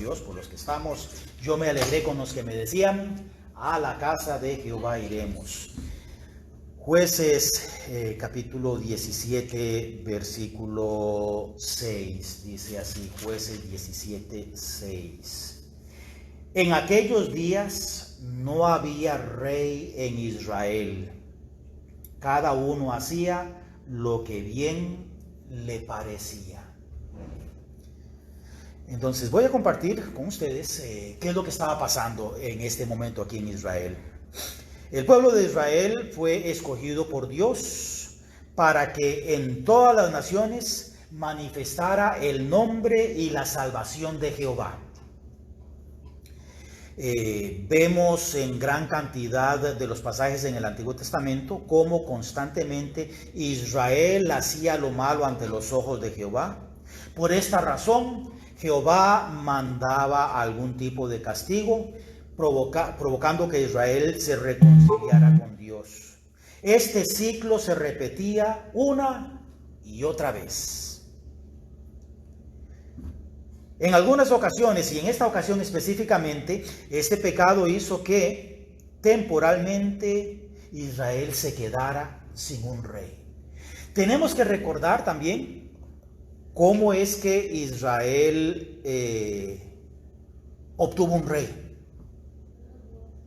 Dios por los que estamos. Yo me alegré con los que me decían, a la casa de Jehová iremos. Jueces capítulo 17, versículo 6, dice así, Jueces 17, 6. En aquellos días no había rey en Israel. Cada uno hacía lo que bien le parecía. Entonces voy a compartir con ustedes qué es lo que estaba pasando en este momento aquí en Israel. El pueblo de Israel fue escogido por Dios para que en todas las naciones manifestara el nombre y la salvación de Jehová. Vemos en gran cantidad de los pasajes en el Antiguo Testamento cómo constantemente Israel hacía lo malo ante los ojos de Jehová. Por esta razón, Jehová mandaba algún tipo de castigo, provocando que Israel se reconciliara con Dios. Este ciclo se repetía una y otra vez. En algunas ocasiones, y en esta ocasión específicamente, este pecado hizo que temporalmente Israel se quedara sin un rey. Tenemos que recordar también cómo es que Israel obtuvo un rey.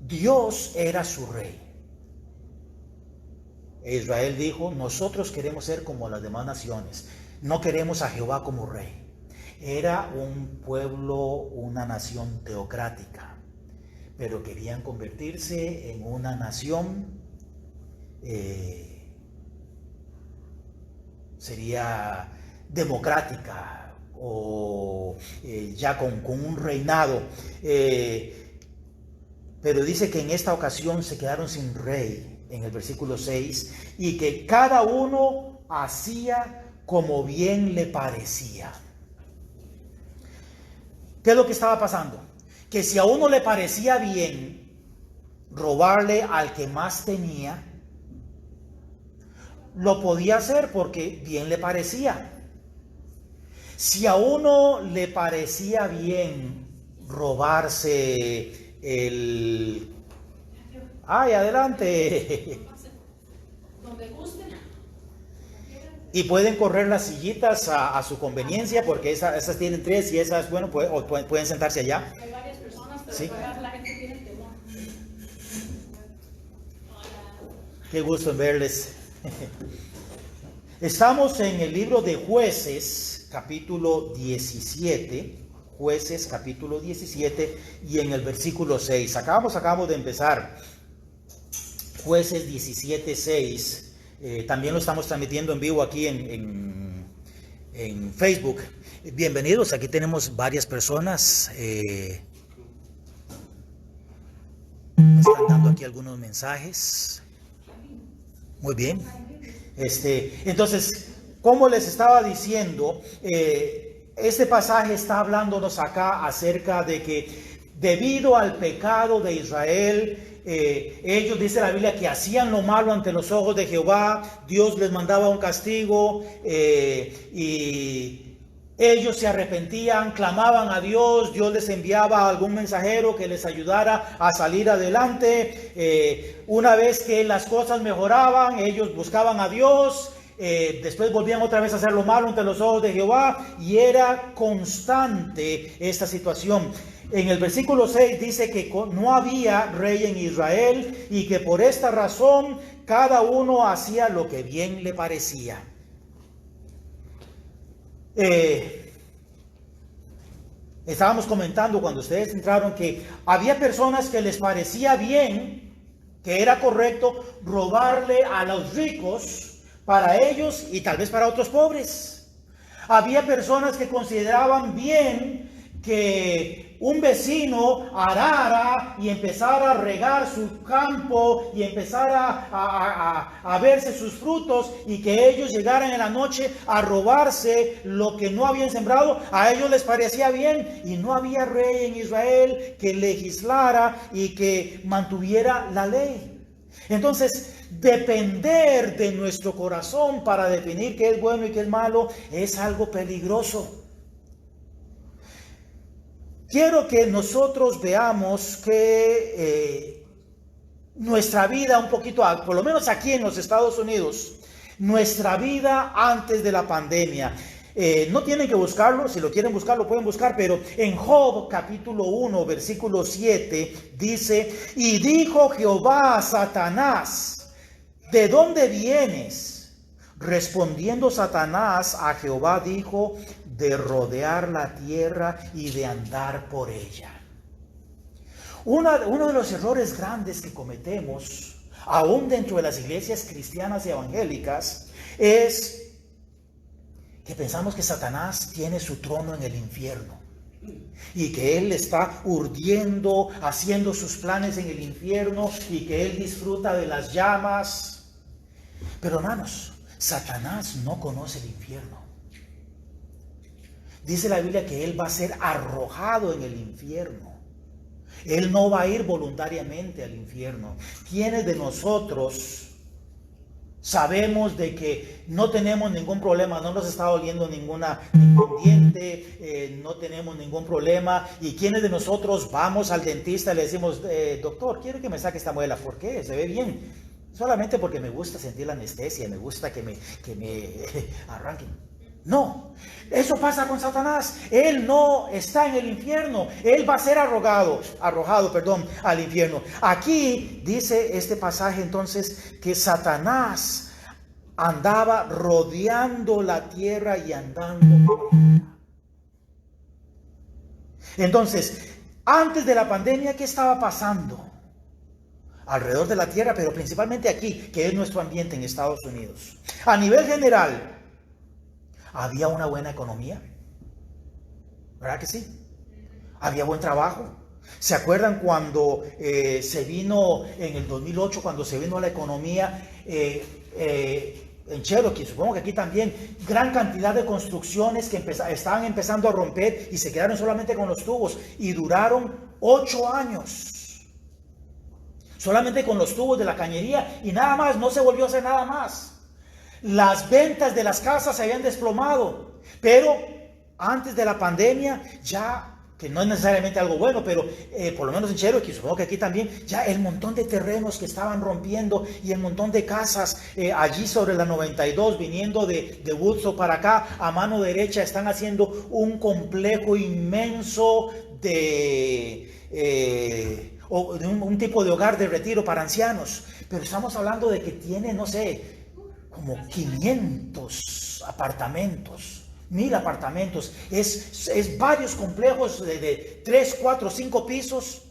Dios era su rey. Israel dijo, nosotros queremos ser como las demás naciones, no queremos a Jehová como rey. Era un pueblo, una nación teocrática, pero querían convertirse en una nación, sería democrática o ya con un reinado. Pero dice que en esta ocasión se quedaron sin rey, en el versículo 6, y que cada uno hacía como bien le parecía. ¿Qué es lo que estaba pasando? Que si a uno le parecía bien robarle al que más tenía, lo podía hacer porque bien le parecía. Si a uno le parecía bien robarse el... ¡Ay, adelante! Donde gusten. Y pueden correr las sillitas a su conveniencia, porque esas tienen 3 y esas, bueno, pueden sentarse allá. Hay varias personas, pero ¿sí? la gente tiene temor. Qué gusto en verles. Estamos en el libro de Jueces, capítulo 17. Jueces, capítulo 17, y en el versículo 6. Acabamos de empezar. Jueces 17, 6. También lo estamos transmitiendo en vivo aquí en Facebook. Bienvenidos, aquí tenemos varias personas. Me están dando aquí algunos mensajes. Muy bien. Entonces, como les estaba diciendo, este pasaje está hablándonos acá acerca de que debido al pecado de Israel, ellos, dice la Biblia, que hacían lo malo ante los ojos de Jehová. Dios les mandaba un castigo y ellos se arrepentían, clamaban a Dios. Dios les enviaba algún mensajero que les ayudara a salir adelante. Una vez que las cosas mejoraban, ellos buscaban a Dios. Después volvían otra vez a hacer lo malo ante los ojos de Jehová, y era constante esta situación. En el versículo 6 dice que no había rey en Israel y que por esta razón cada uno hacía lo que bien le parecía. Estábamos comentando cuando ustedes entraron que había personas que les parecía bien, que era correcto robarle a los ricos para ellos y tal vez para otros pobres. Había personas que consideraban bien que un vecino arara y empezara a regar su campo y empezara a verse sus frutos, y que ellos llegaran en la noche a robarse lo que no habían sembrado. A ellos les parecía bien, y no había rey en Israel que legislara y que mantuviera la ley. Entonces, depender de nuestro corazón para definir qué es bueno y qué es malo es algo peligroso. quiero que nosotros veamos que nuestra vida un poquito, por lo menos aquí en los Estados Unidos, nuestra vida antes de la pandemia. No tienen que buscarlo, si lo quieren buscar, lo pueden buscar, pero en Job capítulo 1, versículo 7, dice, y dijo Jehová a Satanás, ¿de dónde vienes? Respondiendo Satanás a Jehová dijo, de rodear la tierra y de andar por ella. Uno de los errores grandes que cometemos, aún dentro de las iglesias cristianas y evangélicas, es que pensamos que Satanás tiene su trono en el infierno y que él está urdiendo, haciendo sus planes en el infierno y que él disfruta de las llamas. Pero hermanos, Satanás no conoce el infierno. Dice la Biblia que él va a ser arrojado en el infierno. Él no va a ir voluntariamente al infierno. ¿Quiénes de nosotros sabemos de que no tenemos ningún problema, no nos está doliendo ningún diente, no tenemos ningún problema? ¿Y quiénes de nosotros vamos al dentista y le decimos, doctor, quiero que me saque esta muela? ¿Por qué? Se ve bien. Solamente porque me gusta sentir la anestesia, me gusta que me arranquen. No, eso pasa con Satanás. Él no está en el infierno. Él va a ser arrojado al infierno. Aquí dice este pasaje entonces que Satanás andaba rodeando la tierra y andando por ella. Entonces, antes de la pandemia, ¿qué estaba pasando alrededor de la tierra? Pero principalmente aquí, que es nuestro ambiente en Estados Unidos. A nivel general, había una buena economía, ¿verdad que sí? Había buen trabajo. ¿Se acuerdan cuando se vino en el 2008, cuando se vino la economía en Cherokee? Supongo que aquí también, gran cantidad de construcciones que estaban empezando a romper y se quedaron solamente con los tubos y duraron 8 años. Solamente con los tubos de la cañería y nada más, no se volvió a hacer nada más. Las ventas de las casas se habían desplomado, pero antes de la pandemia, ya, que no es necesariamente algo bueno, pero por lo menos en Cherokee, supongo que aquí también, ya el montón de terrenos que estaban rompiendo y el montón de casas allí sobre la 92, viniendo de Woodstock para acá, a mano derecha, están haciendo un complejo inmenso de un tipo de hogar de retiro para ancianos. Pero estamos hablando de que tiene, no sé, como 500 apartamentos, 1000 apartamentos, es varios complejos de 3, 4, 5 pisos.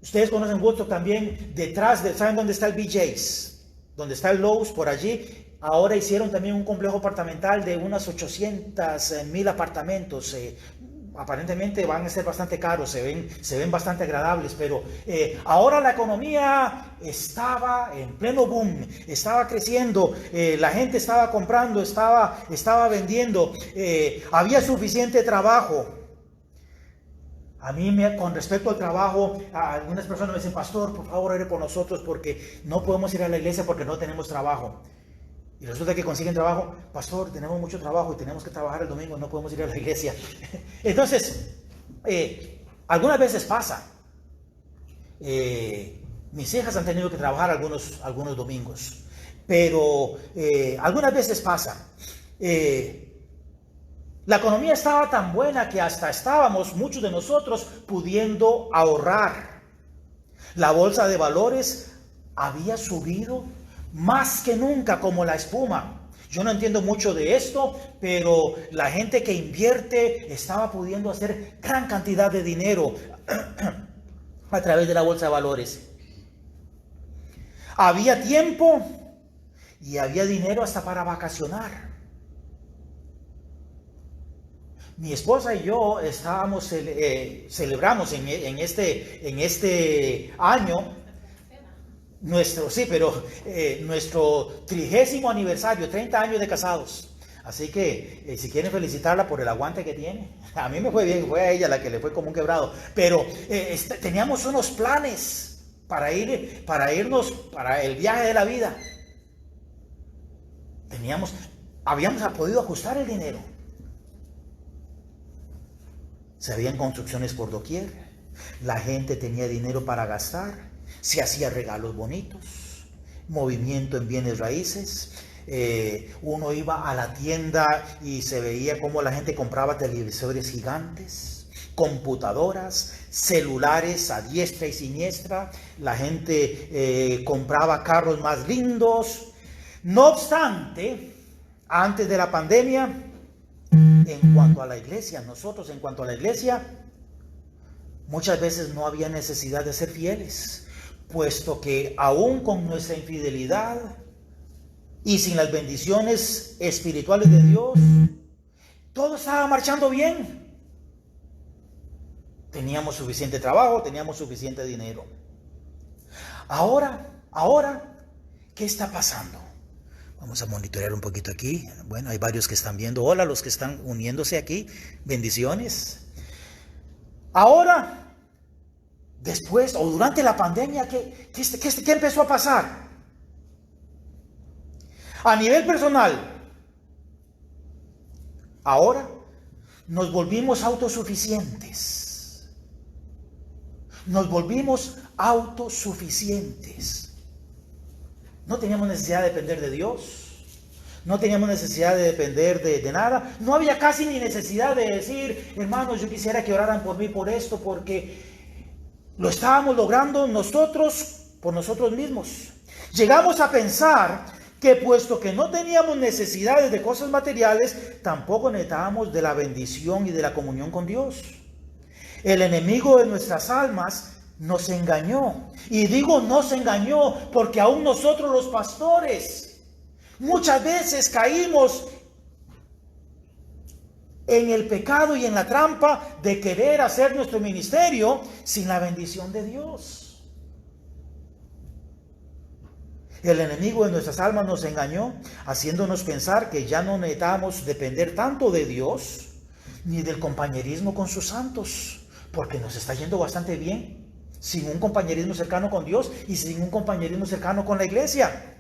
Ustedes conocen Woodstock también, detrás ¿saben dónde está el BJ's? Donde está el Lowe's, por allí. Ahora hicieron también un complejo apartamental de unas 800,000 apartamentos. Aparentemente van a ser bastante caros, se ven bastante agradables, pero ahora la economía estaba en pleno boom, estaba creciendo, la gente estaba comprando, estaba vendiendo, había suficiente trabajo. A mí, con respecto al trabajo, algunas personas me dicen, pastor, por favor, ore por nosotros porque no podemos ir a la iglesia porque no tenemos trabajo. Y resulta que consiguen trabajo, pastor, tenemos mucho trabajo y tenemos que trabajar el domingo, no podemos ir a la iglesia. Entonces, algunas veces pasa. Mis hijas han tenido que trabajar algunos domingos, pero algunas veces pasa. La economía estaba tan buena que hasta estábamos, muchos de nosotros, pudiendo ahorrar. La bolsa de valores había subido más que nunca como la espuma. Yo no entiendo mucho de esto, pero la gente que invierte estaba pudiendo hacer gran cantidad de dinero a través de la bolsa de valores. Había tiempo y había dinero hasta para vacacionar. Mi esposa y yo celebramos en este año nuestro 30º aniversario, 30 años de casados. Así que si quieren felicitarla por el aguante que tiene, a mí me fue bien, fue a ella la que le fue como un quebrado, pero teníamos unos planes para irnos para el viaje de la vida. Habíamos podido ajustar el dinero. Se habían construcciones por doquier. La gente tenía dinero para gastar. Se hacía regalos bonitos. Movimiento en bienes raíces. Uno iba a la tienda y se veía cómo la gente compraba televisores gigantes, computadoras, celulares a diestra y siniestra. La gente compraba carros más lindos. No obstante, antes de la pandemia, en cuanto a la iglesia, muchas veces no había necesidad de ser fieles, puesto que aún con nuestra infidelidad y sin las bendiciones espirituales de Dios, todo estaba marchando bien. Teníamos suficiente trabajo, teníamos suficiente dinero. Ahora, ¿qué está pasando? Vamos a monitorear un poquito aquí. Bueno, hay varios que están viendo. Hola, los que están uniéndose aquí. Bendiciones. Ahora, después o durante la pandemia, ¿qué empezó a pasar? A nivel personal, ahora nos volvimos autosuficientes. Nos volvimos autosuficientes. No teníamos necesidad de depender de Dios. No teníamos necesidad de depender de nada. No había casi ni necesidad de decir, hermanos, yo quisiera que oraran por mí por esto, porque lo estábamos logrando nosotros por nosotros mismos. Llegamos a pensar que puesto que no teníamos necesidades de cosas materiales, tampoco necesitábamos de la bendición y de la comunión con Dios. El enemigo de nuestras almas nos engañó. Y digo nos engañó porque aún nosotros los pastores muchas veces caímos en el pecado y en la trampa de querer hacer nuestro ministerio sin la bendición de Dios. El enemigo de nuestras almas nos engañó, haciéndonos pensar que ya no necesitamos depender tanto de Dios ni del compañerismo con sus santos, porque nos está yendo bastante bien sin un compañerismo cercano con Dios y sin un compañerismo cercano con la iglesia.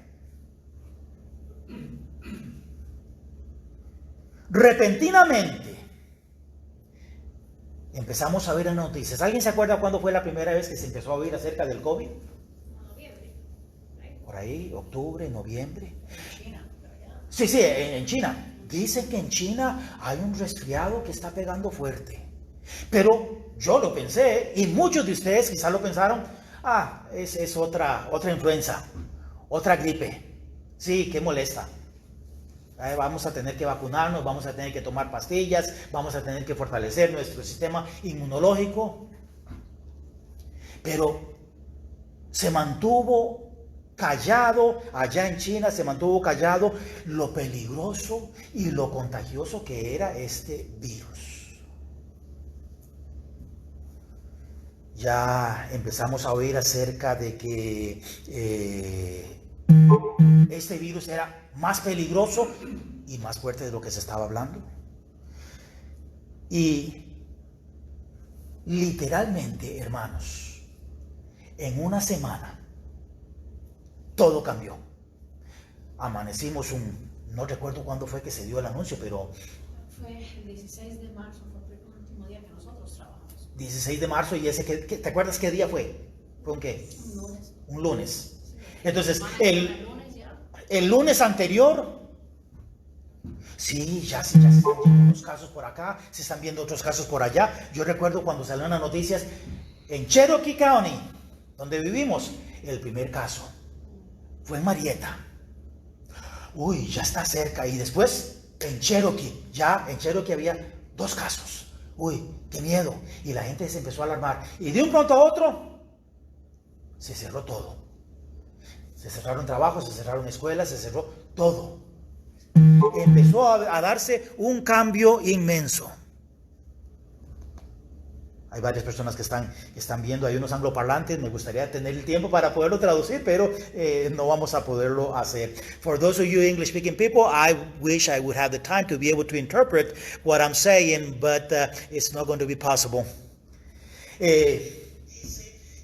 Repentinamente empezamos a ver en noticias. ¿Alguien se acuerda cuándo fue la primera vez que se empezó a oír acerca del COVID? Por ahí, octubre, noviembre. Sí, en China. Dicen que en China hay un resfriado que está pegando fuerte. Pero yo lo pensé, y muchos de ustedes quizás lo pensaron, es otra influenza, otra gripe. Sí, qué molesta. Vamos a tener que vacunarnos, vamos a tener que tomar pastillas, vamos a tener que fortalecer nuestro sistema inmunológico. Pero se mantuvo callado, allá en China se mantuvo callado lo peligroso y lo contagioso que era este virus. Ya empezamos a oír acerca de que este virus era más peligroso y más fuerte de lo que se estaba hablando. Y literalmente, hermanos, en una semana todo cambió. Amanecimos no recuerdo cuándo fue que se dio el anuncio, pero fue el 16 de marzo, fue el último día que nosotros trabajamos. 16 de marzo, y ¿te acuerdas qué día fue? ¿Fue un qué? Un lunes. Un lunes. Entonces, el lunes anterior, sí, ya se están viendo unos casos por acá, se están viendo otros casos por allá. Yo recuerdo cuando salieron las noticias, en Cherokee County, donde vivimos, el primer caso fue en Marietta. Uy, ya está cerca. Y después, en Cherokee había 2 casos. Uy, qué miedo. Y la gente se empezó a alarmar. Y de un pronto a otro, se cerró todo. Se cerraron trabajos, se cerraron escuelas, se cerró todo. Empezó a darse un cambio inmenso. Hay varias personas que están viendo, hay unos angloparlantes, me gustaría tener el tiempo para poderlo traducir, pero no vamos a poderlo hacer. For those of you English speaking people, I wish I would have the time to be able to interpret what I'm saying, but it's not going to be possible.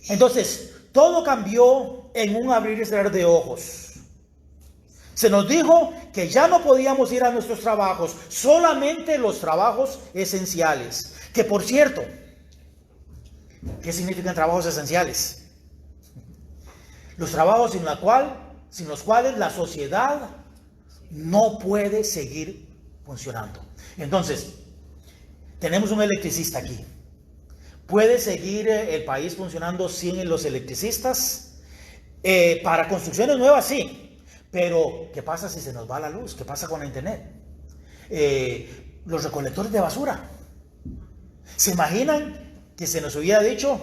Entonces, todo cambió en un abrir y cerrar de ojos. Se nos dijo que ya no podíamos ir a nuestros trabajos, solamente los trabajos esenciales. Que por cierto, ¿qué significan trabajos esenciales? Los trabajos sin los cuales la sociedad no puede seguir funcionando. Entonces, tenemos un electricista aquí. ¿Puede seguir el país funcionando sin los electricistas? Para construcciones nuevas, sí. Pero, ¿qué pasa si se nos va la luz? ¿Qué pasa con la internet? Los recolectores de basura. ¿Se imaginan que se nos hubiera dicho,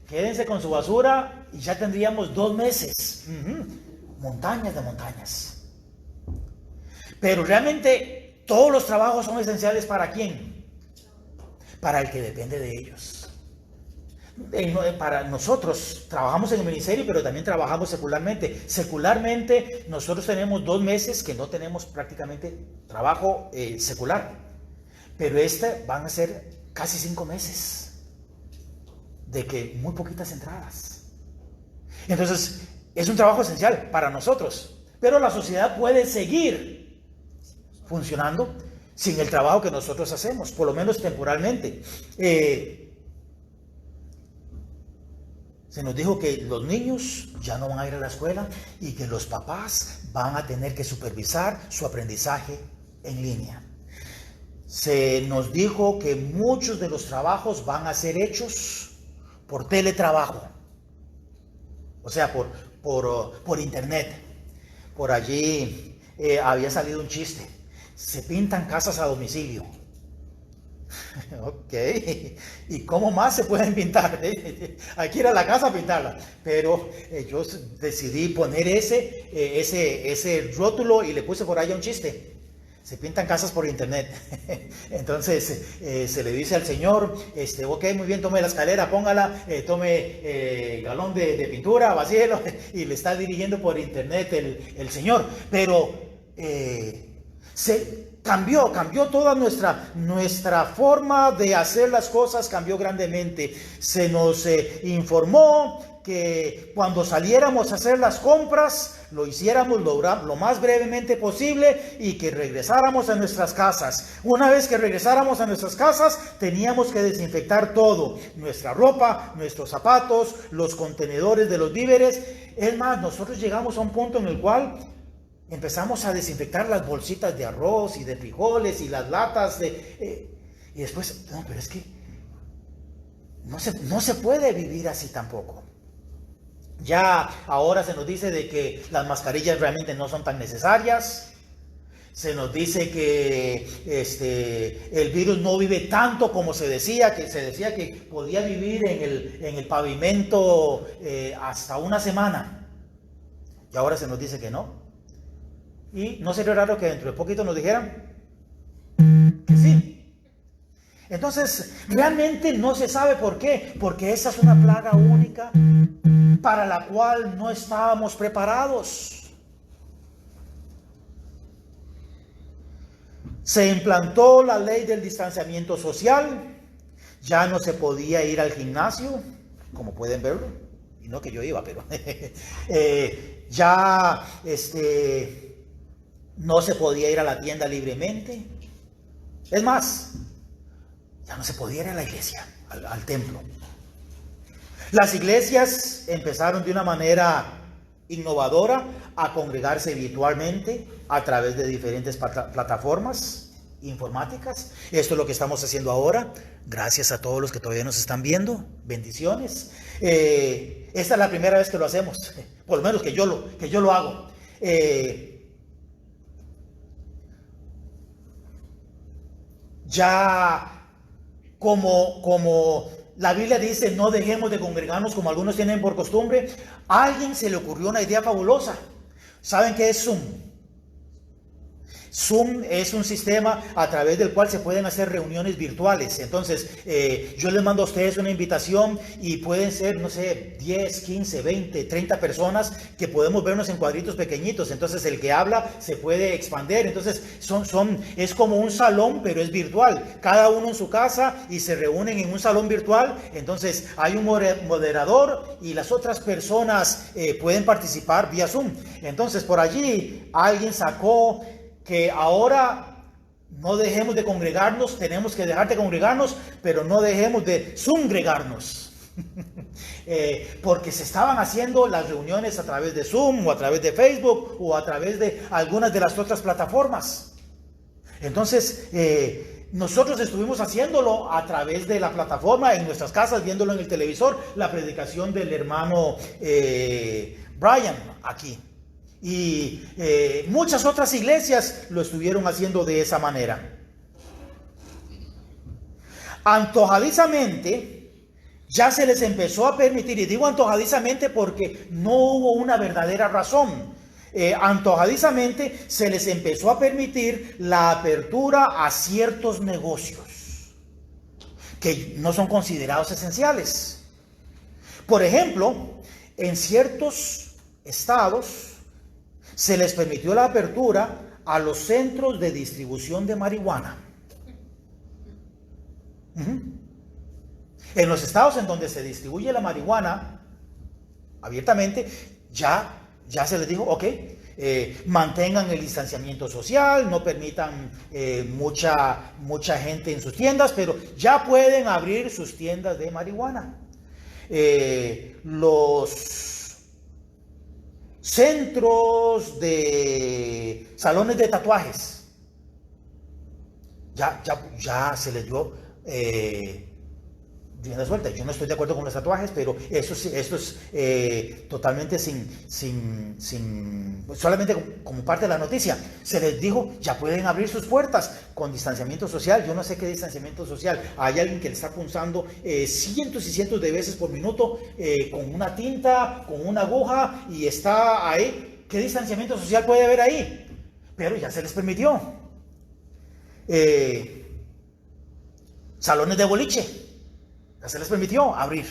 quédense con su basura y ya tendríamos 2 meses? Montañas de montañas. Pero realmente todos los trabajos son esenciales ¿para quién? Para el que depende de ellos. Para nosotros trabajamos en el ministerio, pero también trabajamos secularmente. Secularmente nosotros tenemos 2 meses que no tenemos prácticamente trabajo secular, pero van a ser casi 5 meses de que muy poquitas entradas. Entonces es un trabajo esencial para nosotros, pero la sociedad puede seguir funcionando sin el trabajo que nosotros hacemos, por lo menos temporalmente. Se nos dijo que los niños ya no van a ir a la escuela y que los papás van a tener que supervisar su aprendizaje en línea. Se nos dijo que muchos de los trabajos van a ser hechos por teletrabajo, o sea, por internet. Por allí había salido un chiste: se pintan casas a domicilio. Ok, ¿y cómo más se pueden pintar? Hay que ir a la casa a pintarla. Pero yo decidí poner ese rótulo y le puse por allá un chiste: se pintan casas por internet. Entonces se le dice al señor, ok, muy bien, tome la escalera, póngala, tome galón de pintura, vacíelo, y le está dirigiendo por internet el señor. Pero cambió toda nuestra forma de hacer las cosas, cambió grandemente. Se nos informó que cuando saliéramos a hacer las compras, lo hiciéramos lo más brevemente posible y que regresáramos a nuestras casas. Una vez que regresáramos a nuestras casas, teníamos que desinfectar todo: nuestra ropa, nuestros zapatos, los contenedores de los víveres. Es más, nosotros llegamos a un punto en el cual empezamos a desinfectar las bolsitas de arroz y de frijoles y las latas y después, no, pero es que no se puede vivir así tampoco. Ya ahora se nos dice de que las mascarillas realmente no son tan necesarias. Se nos dice que el virus no vive tanto como se decía que podía vivir en el pavimento hasta una semana. Y ahora se nos dice que no. Y no sería raro que dentro de poquito nos dijeran que sí. Entonces, realmente no se sabe por qué. Porque esa es una plaga única para la cual no estábamos preparados. Se implantó la ley del distanciamiento social. Ya no se podía ir al gimnasio, como pueden verlo. Y no que yo iba, pero ya no se podía ir a la tienda libremente. Es más, ya no se podía ir a la iglesia, al templo. Las iglesias empezaron de una manera innovadora a congregarse virtualmente a través de diferentes plataformas informáticas. Esto es lo que estamos haciendo ahora. Gracias a todos los que todavía nos están viendo. Bendiciones. Esta es la primera vez que lo hacemos, por lo menos que yo lo hago. Ya como la Biblia dice, no dejemos de congregarnos como algunos tienen por costumbre, a alguien se le ocurrió una idea fabulosa. ¿Saben qué es Zoom? Zoom es un sistema a través del cual se pueden hacer reuniones virtuales. Entonces, yo les mando a ustedes una invitación y pueden ser, no sé, 10, 15, 20, 30 personas que podemos vernos en cuadritos pequeñitos. Entonces, el que habla se puede expandir. Entonces, es como un salón, pero es virtual. Cada uno en su casa y se reúnen en un salón virtual. Entonces, hay un moderador y las otras personas pueden participar vía Zoom. Entonces, por allí alguien sacó que ahora no dejemos de congregarnos, tenemos que dejar de congregarnos, pero no dejemos de zoomgregarnos. Porque se estaban haciendo las reuniones a través de Zoom o a través de Facebook o a través de algunas de las otras plataformas. Entonces, nosotros estuvimos haciéndolo a través de la plataforma, en nuestras casas, viéndolo en el televisor, la predicación del hermano Brian aquí. Y muchas otras iglesias lo estuvieron haciendo de esa manera. Antojadizamente, ya se les empezó a permitir, y digo antojadizamente porque no hubo una verdadera razón. Antojadizamente se les empezó a permitir la apertura a ciertos negocios que no son considerados esenciales. Por ejemplo, en ciertos estados se les permitió la apertura a los centros de distribución de marihuana. En los estados en donde se distribuye la marihuana abiertamente, ya se les dijo, ok, mantengan el distanciamiento social, no permitan mucha gente en sus tiendas, pero ya pueden abrir sus tiendas de marihuana. Los centros de salones de tatuajes, ya se les dio rienda suelta. Yo no estoy de acuerdo con los tatuajes, pero esto es totalmente solamente como parte de la noticia. Se les dijo, ya pueden abrir sus puertas con distanciamiento social. Yo no sé qué distanciamiento social. Hay alguien que le está punzando cientos y cientos de veces por minuto con una tinta, con una aguja, y está ahí. ¿Qué distanciamiento social puede haber ahí? Pero ya se les permitió. Salones de boliche, ya se les permitió abrir.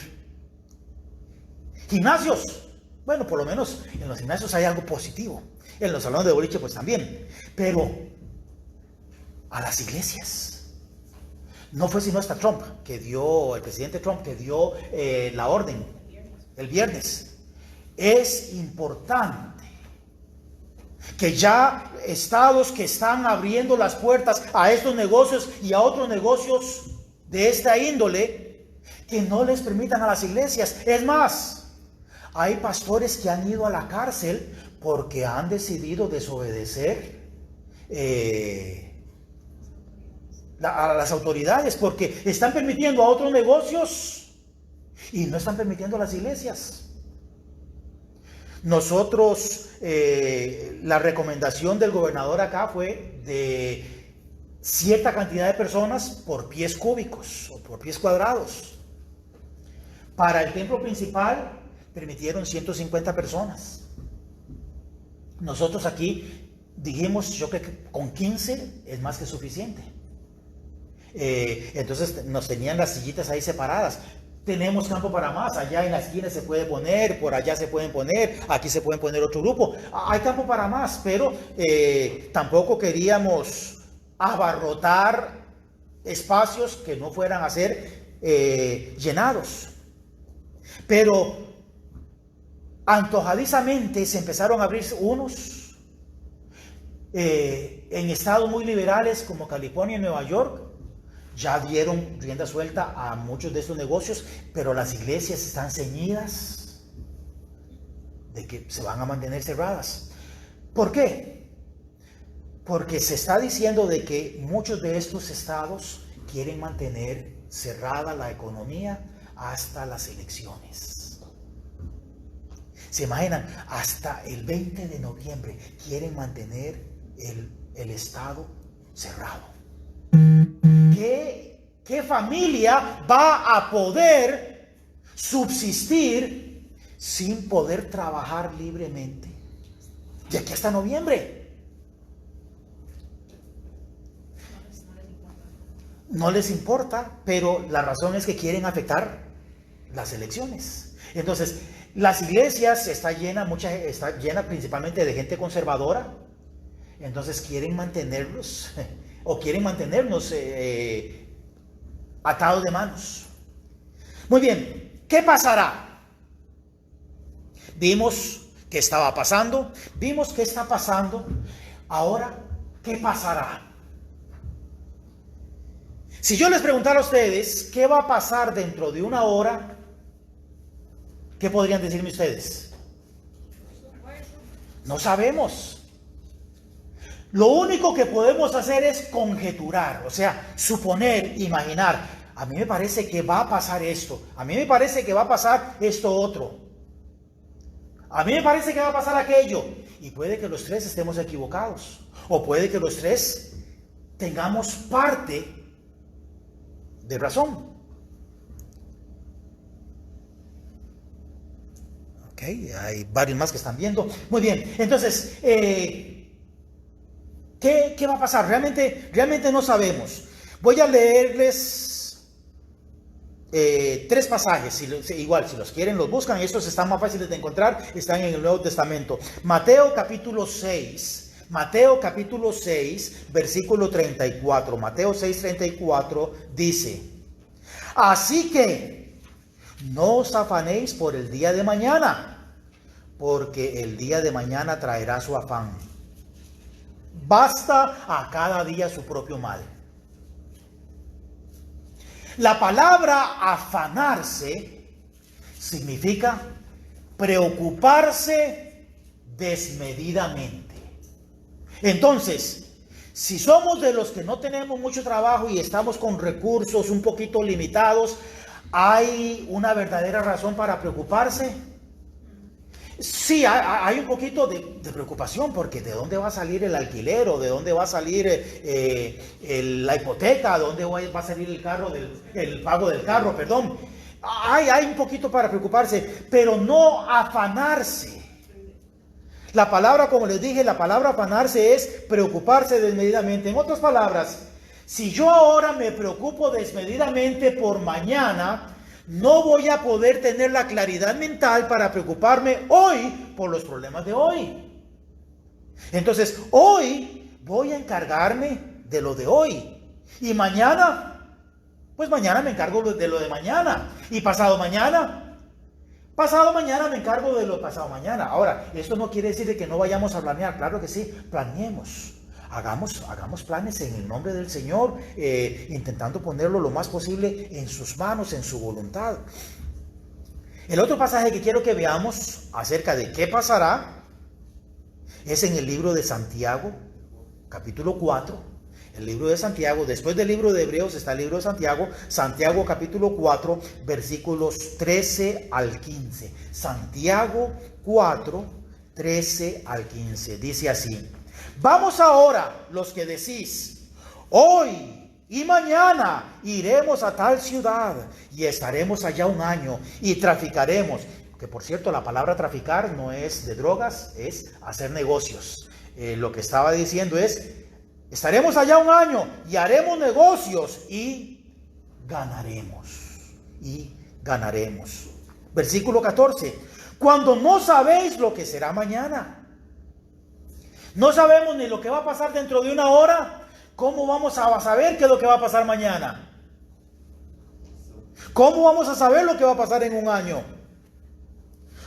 Gimnasios, bueno, por lo menos en los gimnasios hay algo positivo. En los salones de boliche pues también. Pero a las iglesias, no fue sino hasta Trump, el presidente Trump, que dio la orden el viernes. Es importante que ya estados que están abriendo las puertas a estos negocios y a otros negocios de esta índole, que no les permitan a las iglesias. Es más, hay pastores que han ido a la cárcel porque han decidido desobedecer a las autoridades, porque están permitiendo a otros negocios y no están permitiendo a las iglesias. Nosotros, la recomendación del gobernador acá fue de cierta cantidad de personas por pies cúbicos o por pies cuadrados. Para el templo principal permitieron 150 personas. Nosotros aquí dijimos, yo creo que con 15 es más que suficiente. Entonces nos tenían las sillitas ahí separadas. Tenemos campo para más, allá en la esquina se puede poner, por allá se pueden poner, aquí se pueden poner otro grupo. Hay campo para más, pero tampoco queríamos abarrotar espacios que no fueran a ser llenados. Pero antojadizamente se empezaron a abrir unos en estados muy liberales como California y Nueva York. Ya dieron rienda suelta a muchos de estos negocios, pero las iglesias están ceñidas de que se van a mantener cerradas. ¿Por qué? Porque se está diciendo de que muchos de estos estados quieren mantener cerrada la economía hasta las elecciones. ¿Se imaginan? Hasta el 20 de noviembre quieren mantener el estado cerrado. ¿Qué familia va a poder subsistir sin poder trabajar libremente de aquí hasta noviembre? no les importa, pero la razón es que quieren afectar las elecciones. Entonces, las iglesias está llena principalmente de gente conservadora. Entonces quieren mantenerlos o quieren mantenernos atados de manos. Muy bien, ¿qué pasará? Vimos qué estaba pasando, vimos qué está pasando. Ahora, ¿qué pasará? Si yo les preguntara a ustedes qué va a pasar dentro de una hora, ¿qué podrían decirme ustedes? No sabemos. Lo único que podemos hacer es conjeturar, o sea, suponer, imaginar. A mí me parece que va a pasar esto. A mí me parece que va a pasar esto otro. A mí me parece que va a pasar aquello. Y puede que los tres estemos equivocados. O puede que los tres tengamos parte de razón. Ok, hay varios más que están viendo. Muy bien, entonces, ¿qué va a pasar? Realmente no sabemos. Voy a leerles 3 pasajes. Igual, si los quieren, los buscan. Estos están más fáciles de encontrar. Están en el Nuevo Testamento. Mateo capítulo 6. Mateo capítulo 6, versículo 34. Mateo 6, 34 dice: así que no os afanéis por el día de mañana, porque el día de mañana traerá su afán. Basta a cada día su propio mal. La palabra afanarse significa preocuparse desmedidamente. Entonces, si somos de los que no tenemos mucho trabajo y estamos con recursos un poquito limitados, ¿hay una verdadera razón para preocuparse? Sí, hay un poquito de preocupación, porque ¿de dónde va a salir el alquiler? ¿O de dónde va a salir la hipoteca? ¿De dónde va a salir el pago del carro? Perdón. Hay un poquito para preocuparse, pero no afanarse. La palabra, como les dije, la palabra afanarse es preocuparse desmedidamente. En otras palabras, si yo ahora me preocupo desmedidamente por mañana, no voy a poder tener la claridad mental para preocuparme hoy por los problemas de hoy. Entonces, hoy voy a encargarme de lo de hoy. Y mañana, pues mañana me encargo de lo de mañana. Y pasado mañana me encargo de lo de pasado mañana. Ahora, esto no quiere decir que no vayamos a planear. Claro que sí, planeemos. Hagamos planes en el nombre del Señor, intentando ponerlo lo más posible en sus manos, en su voluntad. El otro pasaje que quiero que veamos acerca de qué pasará es en el libro de Santiago, capítulo 4. El libro de Santiago, después del libro de Hebreos está el libro de Santiago. Santiago capítulo 4, versículos 13 al 15. Santiago 4, 13 al 15. Dice así: vamos ahora, los que decís, hoy y mañana iremos a tal ciudad y estaremos allá un año y traficaremos. Que por cierto, la palabra traficar no es de drogas, es hacer negocios. Lo que estaba diciendo es: estaremos allá un año y haremos negocios y ganaremos. Y ganaremos. Versículo 14. Cuando no sabéis lo que será mañana. No sabemos ni lo que va a pasar dentro de una hora. ¿Cómo vamos a saber qué es lo que va a pasar mañana? ¿Cómo vamos a saber lo que va a pasar en un año?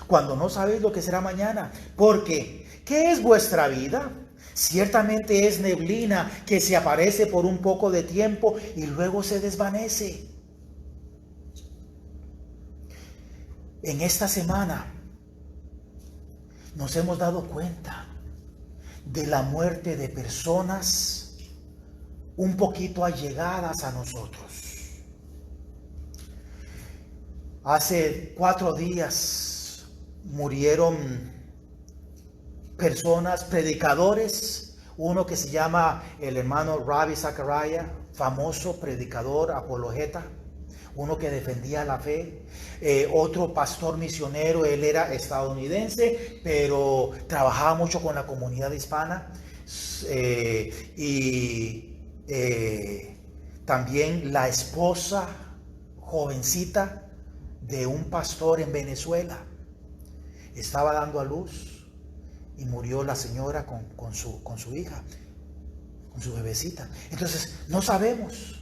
Cuando no sabéis lo que será mañana. Porque, ¿qué es vuestra vida? Ciertamente es neblina que se aparece por un poco de tiempo y luego se desvanece. En esta semana nos hemos dado cuenta de la muerte de personas un poquito allegadas a nosotros. Hace 4 días murieron personas, predicadores, uno que se llama el hermano Ravi Zachariah, famoso predicador, apologeta, uno que defendía la fe, otro pastor misionero, él era estadounidense, pero trabajaba mucho con la comunidad hispana, y También la esposa jovencita de un pastor en Venezuela estaba dando a luz y murió la señora con su hija, con su bebecita. Entonces, no sabemos.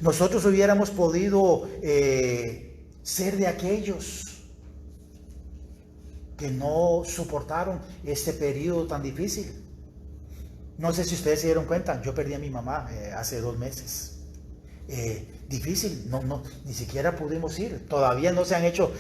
Nosotros hubiéramos podido ser de aquellos que no soportaron este periodo tan difícil. No sé si ustedes se dieron cuenta, yo perdí a mi mamá hace 2 meses. Difícil, ni siquiera pudimos ir. Todavía no se han hecho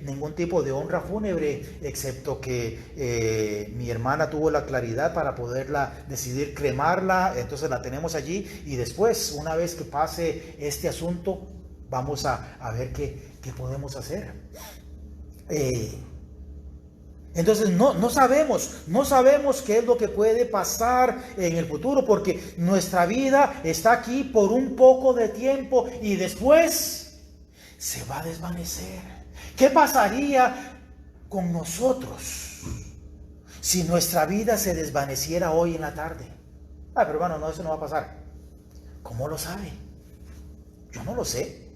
ningún tipo de honra fúnebre, excepto que mi hermana tuvo la claridad para poderla decidir cremarla. Entonces la tenemos allí y después, una vez que pase este asunto, vamos a ver qué podemos hacer. Entonces no sabemos qué es lo que puede pasar en el futuro, porque nuestra vida está aquí por un poco de tiempo y después se va a desvanecer. ¿Qué pasaría con nosotros si nuestra vida se desvaneciera hoy en la tarde? Pero hermano, no, eso no va a pasar. ¿Cómo lo sabe? Yo no lo sé.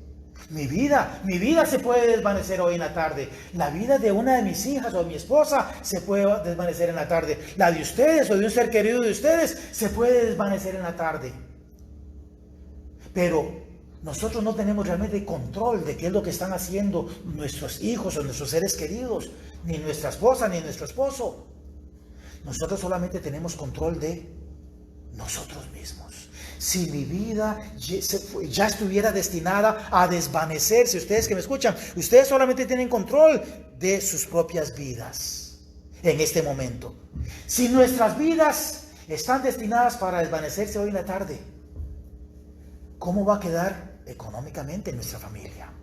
Mi vida se puede desvanecer hoy en la tarde. La vida de una de mis hijas o de mi esposa se puede desvanecer en la tarde. La de ustedes o de un ser querido de ustedes se puede desvanecer en la tarde. Pero nosotros no tenemos realmente control de qué es lo que están haciendo nuestros hijos o nuestros seres queridos, ni nuestra esposa ni nuestro esposo. Nosotros solamente tenemos control de nosotros mismos. Si mi vida ya estuviera destinada a desvanecerse, ustedes que me escuchan, ustedes solamente tienen control de sus propias vidas en este momento. Si nuestras vidas están destinadas para desvanecerse hoy en la tarde, ¿cómo va a quedar económicamente nuestra familia?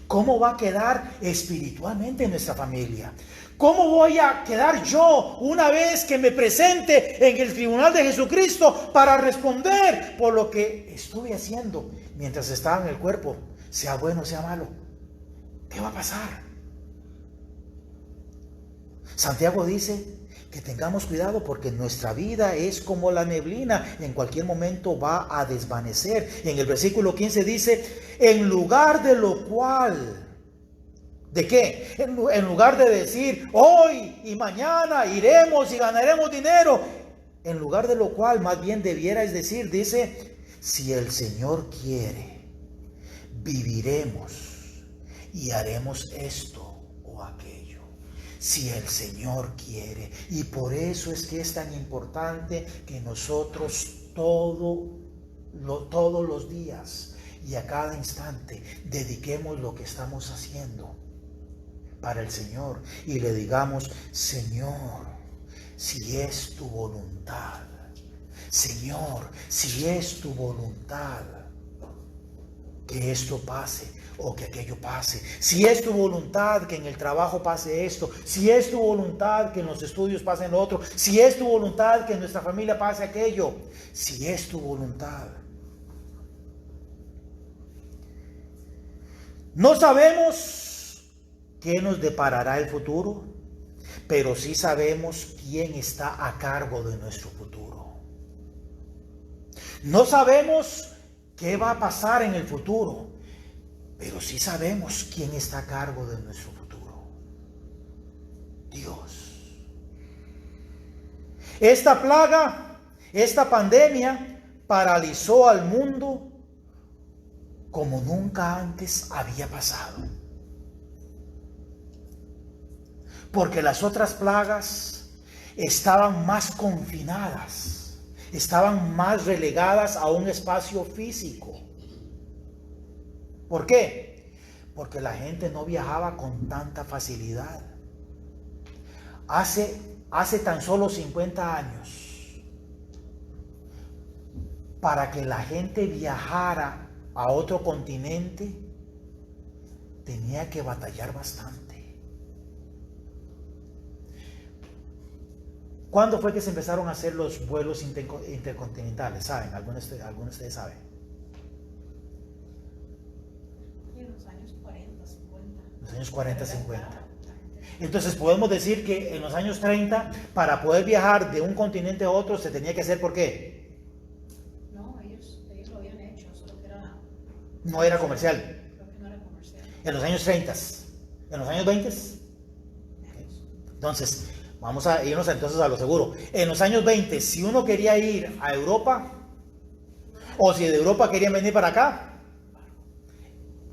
¿Cómo va a quedar espiritualmente nuestra familia? ¿Cómo voy a quedar yo una vez que me presente en el tribunal de Jesucristo para responder por lo que estuve haciendo mientras estaba en el cuerpo, sea bueno, sea malo? ¿Qué va a pasar? Santiago dice que tengamos cuidado porque nuestra vida es como la neblina, en cualquier momento va a desvanecer. En el versículo 15 dice, en lugar de lo cual... ¿De qué? En lugar de decir hoy y mañana iremos y ganaremos dinero, en lugar de lo cual más bien debierais decir, dice, si el Señor quiere, viviremos y haremos esto o aquello. Si el Señor quiere. Y por eso es que es tan importante que nosotros todos los días y a cada instante dediquemos lo que estamos haciendo para el Señor y le digamos, Señor, si es tu voluntad, Señor, si es tu voluntad que esto pase o que aquello pase, si es tu voluntad que en el trabajo pase esto, si es tu voluntad que en los estudios pase lo otro, si es tu voluntad que en nuestra familia pase aquello, si es tu voluntad. No sabemos qué nos deparará el futuro, pero sí sabemos quién está a cargo de nuestro futuro. No sabemos qué va a pasar en el futuro, pero sí sabemos quién está a cargo de nuestro futuro. Dios. Esta plaga, esta pandemia, paralizó al mundo como nunca antes había pasado. Porque las otras plagas estaban más confinadas, estaban más relegadas a un espacio físico. ¿Por qué? Porque la gente no viajaba con tanta facilidad. Hace tan solo 50 años, para que la gente viajara a otro continente, tenía que batallar bastante. ¿Cuándo fue que se empezaron a hacer los vuelos intercontinentales? ¿Saben? ¿Algunos de ustedes saben? En los años 40, 50. Los años 40, 50. Entonces podemos decir que en los años 30, para poder viajar de un continente a otro, se tenía que hacer, ¿por qué? No, ellos lo habían hecho, solo que era, No era comercial. creo que no era comercial. En los años 30, en los años 20. Entonces, vamos a irnos entonces a lo seguro. En los años 20, si uno quería ir a Europa, o si de Europa querían venir para acá,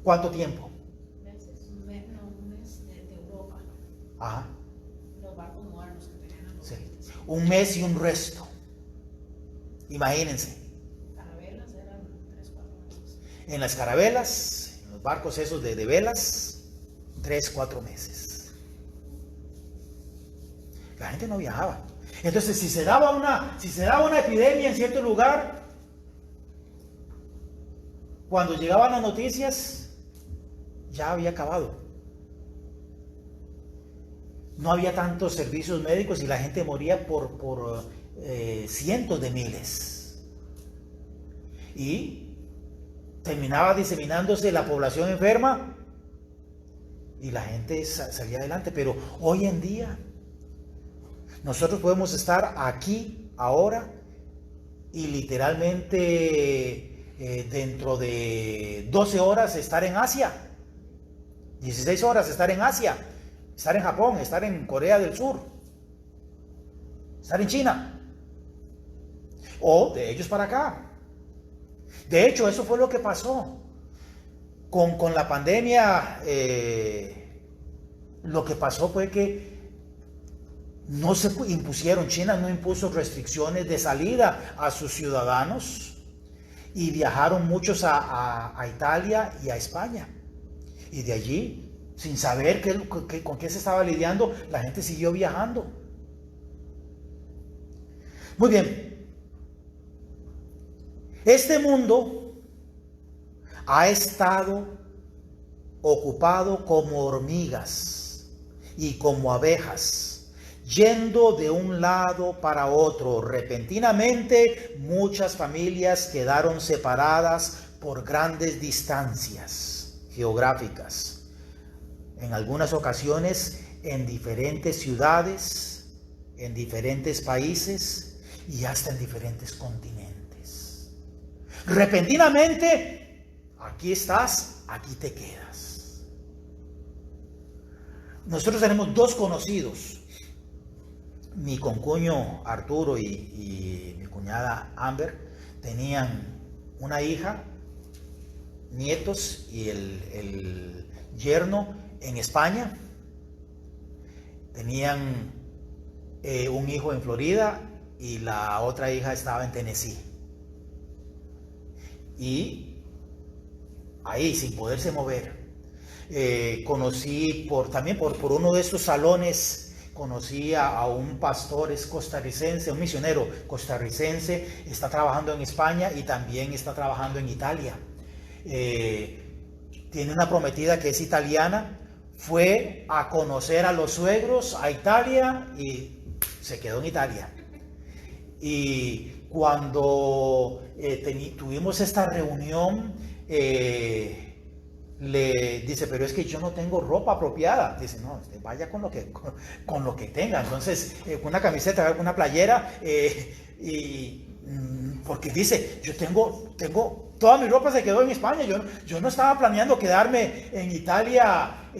¿cuánto tiempo? Un mes de Europa. Ajá. Los barcos modernos que tenían en los Sí. 20. Un mes y un resto. Imagínense. Carabelas eran 3-4 meses. En las carabelas, en los barcos esos de velas, 3-4 meses. La gente no viajaba. Entonces, si se daba una epidemia en cierto lugar, cuando llegaban las noticias, ya había acabado. No había tantos servicios médicos y la gente moría por cientos de miles. Y terminaba diseminándose la población enferma y la gente salía adelante. Pero hoy en día, nosotros podemos estar aquí, ahora, y literalmente dentro de 12 horas estar en Asia, 16 horas estar en Asia, estar en Japón, estar en Corea del Sur, estar en China, o de ellos para acá. De hecho, eso fue lo que pasó con la pandemia. Lo que pasó fue que no se impusieron, China no impuso restricciones de salida a sus ciudadanos y viajaron muchos a Italia y a España. Y de allí, sin saber con qué se estaba lidiando, la gente siguió viajando. Muy bien. Este mundo ha estado ocupado como hormigas y como abejas, yendo de un lado para otro. Repentinamente, muchas familias quedaron separadas por grandes distancias geográficas. En algunas ocasiones, en diferentes ciudades, en diferentes países y hasta en diferentes continentes. Repentinamente, aquí estás, aquí te quedas. Nosotros tenemos dos conocidos. Mi concuño Arturo y mi cuñada Amber tenían una hija, nietos y el yerno en España. Tenían un hijo en Florida y la otra hija estaba en Tennessee. Y ahí, sin poderse mover, conocí también por uno de estos salones. Conocí a un pastor, es costarricense, un misionero costarricense, está trabajando en España y también está trabajando en Italia. Tiene una prometida que es italiana, fue a conocer a los suegros a Italia y se quedó en Italia. Y cuando tuvimos esta reunión, le dice, pero es que yo no tengo ropa apropiada. Dice, no, vaya con lo que tenga. Entonces, una camiseta, una playera, porque dice, yo tengo, toda mi ropa se quedó en España. Yo no estaba planeando quedarme en Italia